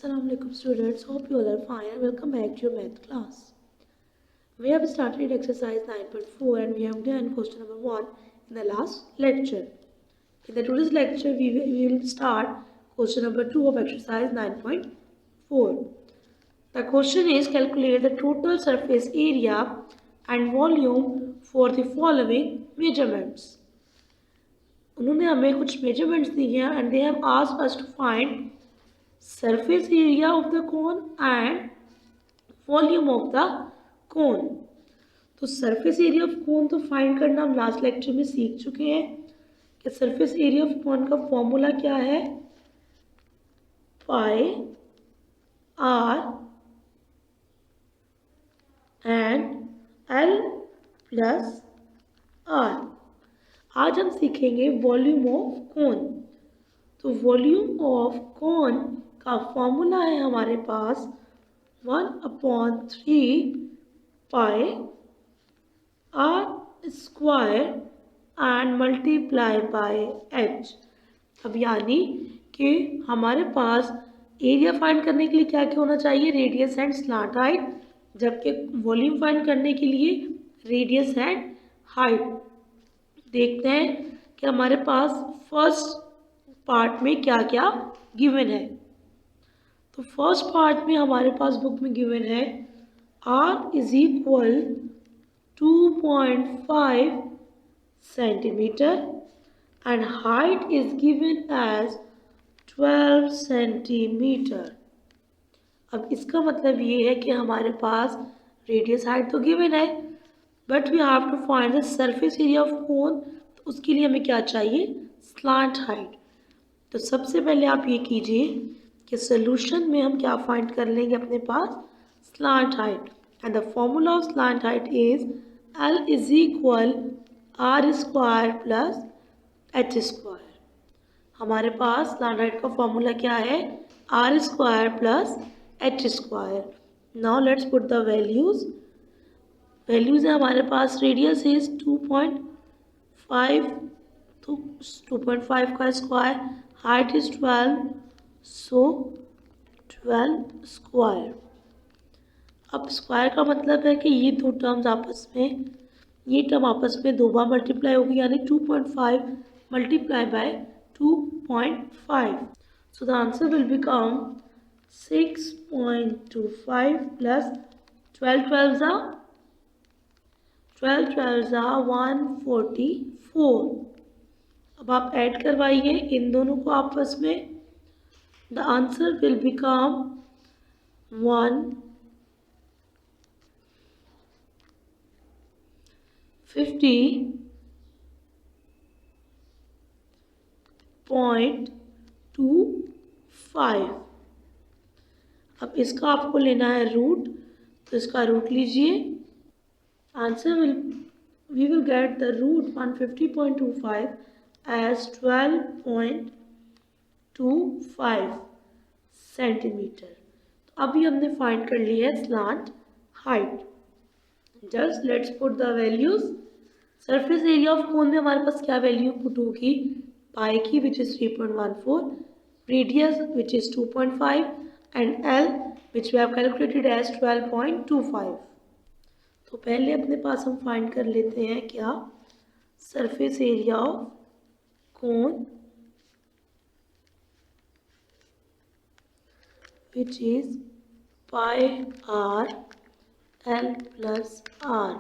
Assalamualaikum students, hope you all are fine and welcome back to your math class. We have started exercise 9.4 and we have done question number 1 in the last lecture. In the today's lecture, we will start question number 2 of exercise 9.4. The question is calculate the total surface area and volume for the following measurements. उन्होंने हमें कुछ measurements दिए हैं and they have asked us to find surface area of the cone and volume of the cone. तो surface area of cone तो find करना हम last lecture में सीख चुके हैं कि surface area of cone का formula क्या है, pi r and l plus r. आज हम सीखेंगे वॉल्यूम ऑफ कोन. तो वॉल्यूम ऑफ कोन का फॉर्मूला है हमारे पास 1/3 pi are square and multiply by h. अब यानी कि हमारे पास एरिया फाइंड करने के लिए क्या क्या होना चाहिए, रेडियस एंड स्लांट हाइट, जबकि वॉल्यूम फाइंड करने के लिए रेडियस एंड हाइट. देखते हैं कि हमारे पास फर्स्ट पार्ट में क्या क्या गिवन है. तो फर्स्ट पार्ट में हमारे पास बुक में गिवन है r is equal 2.5 centimetre and height is given as 12 centimetre. अब इसका मतलब ये है कि हमारे पास रेडियस हाइट तो गिवन है but we have to find the surface area of cone. तो उसके लिए हमें क्या चाहिए, स्लांट हाइट. तो सबसे पहले आप ये कीजिए कि सोल्यूशन में हम क्या फाइंड कर लेंगे, अपने पास slant height. And the formula of slant height is L is equal R square plus H square. हमारे पास स्लांट हाइट का फॉर्मूला क्या है, R square plus H square. Now let's put the values. Values है हमारे पास, radius is 2.5 तो 2.5 का square, height is 12 so 12 square. अब स्क्वायर का मतलब है कि ये दो टर्म्स आपस में, ये टर्म आपस में दो बार मल्टीप्लाई होगी, यानी 2.5 multiply by 2.5. So the answer will become 6.25 plus 12 12 144. अब आप ऐड करवाइए इन दोनों को आपस में. The answer will become 150.25. अब इसका आपको लेना है रूट, तो इसका रूट लीजिए. Answer we will get the root 150.25 as 12.25 centimetre. तो अभी हमने फाइंड कर लिया है slant height. Just let's put the values. Surface area of cone में हमारे पास क्या वैल्यू पुट होगी, पाई की which is 3.14, radius which is 2.5 and L which we have calculated as 12.25. तो पहले अपने पास हम फाइंड कर लेते हैं क्या, surface area of cone which is pi R L plus R.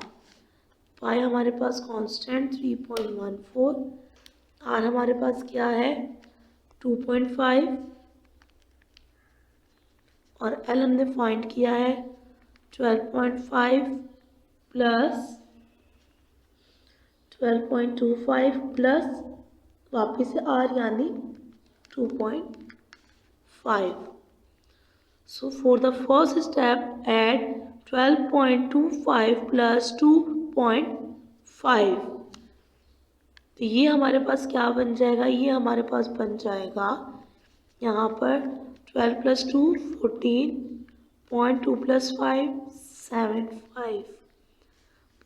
Pi हमारे पास कांस्टेंट 3.14, आर हमारे पास क्या है 2.5 और एल हमने फाइंड किया है 12.5 प्लस 12.25 प्लस वापिस से आर यानी 2.5. So for the first step add 12.25 plus 2.5. तो ये हमारे पास क्या बन जाएगा, ये हमारे पास बन जाएगा यहाँ पर 12 plus 2 14.2 plus 5 75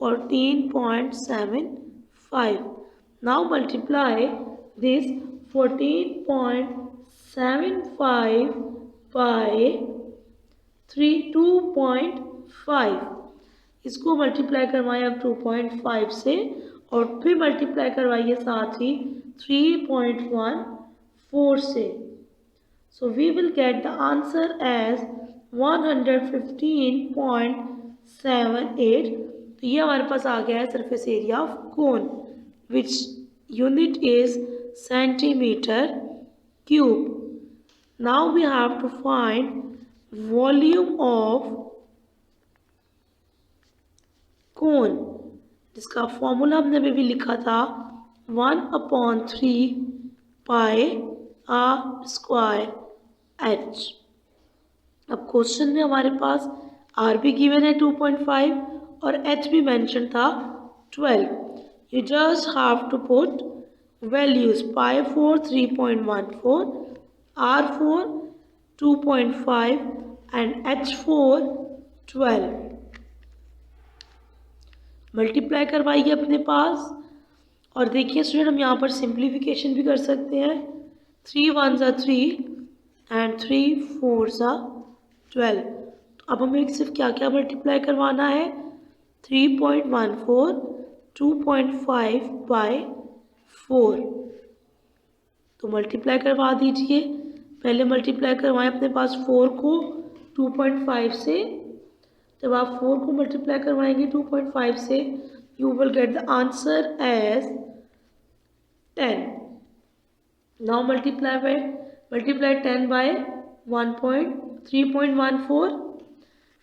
14.75. Now multiply this 14.75 by 2.5। इसको मल्टीप्लाई करवाएं अब 2.5 से और फिर मल्टीप्लाई करवाइए साथ ही 3.14 से। So we will get the answer as 115.78। तो ये हमारे पास आ गया है surface area of cone which unit is centimetre cube. Now we have to find volume of cone, जिसका फॉर्मूला हमने अभी भी लिखा था 1/3 पाई आर स्क्वायर एच। अब क्वेश्चन में हमारे पास आर भी गिवन है 2.5 और एच भी मेंशन था 12। You just have to put values pi 4 3.14, r 4 2.5 and h 4 12। Multiply करवाइए अपने पास और देखिए स्टूडेंट हम यहाँ पर सिंप्लीफिकेशन भी कर सकते हैं। 3 1 ज़ा 3 एंड 3 4 ज़ा 12। तो अब हमें सिर्फ क्या क्या मल्टीप्लाई करवाना है 3.14 2.5 बाय 4। तो मल्टीप्लाई करवा दीजिए। पहले मल्टीप्लाई करवाएं अपने पास 4 को 2.5 से। जब आप 4 को मल्टीप्लाई करवाएंगे 2.5 से you will get the answer as 10। Now multiply 10 by 3.14,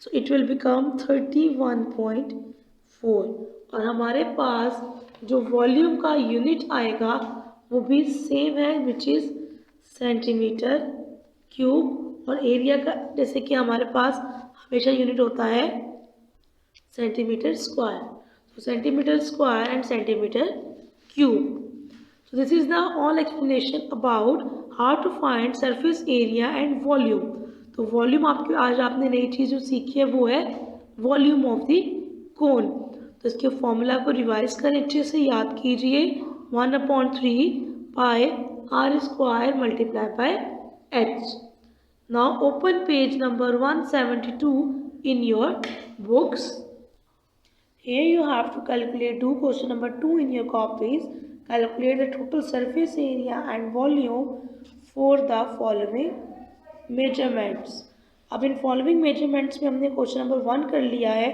so it will become 31.4। और हमारे पास जो वॉल्यूम का यूनिट आएगा वो भी सेम है विच इज़ सेंटीमीटर क्यूब। और एरिया का जैसे कि हमारे पास हमेशा यूनिट होता है centimetre square, so centimetre square and centimetre cube. So this is the all explanation about how to find surface area and volume। तो वॉल्यूम आपकी आज आपने नई चीज़ जो सीखी है वो है वॉल्यूम ऑफ द कोन। तो इसके फॉर्मूला को रिवाइज करें, अच्छे से याद कीजिए 1/3 pi are square multiply by H. Now open page number 172 in your books. Here you have to calculate, do question number 2 in your copies. Calculate the total surface area and volume for the following measurements। अब in following measurements में हमने question number 1 कर लिया है।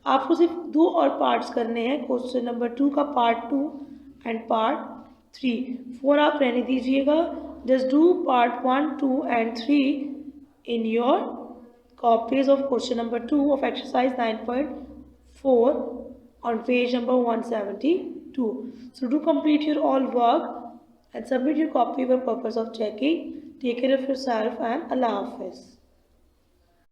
आपको सिर्फ 2 और parts करने हैं, क्वेश्चन नंबर 2 का पार्ट 2 एंड पार्ट 3। 4 आप रहने दीजिएगा। Just do part 1 2 and 3 in your copies of question number 2 of exercise 9.4 on page number 172. So do complete your all work and submit your copy for purpose of checking. Take care of yourself and Allah Hafiz.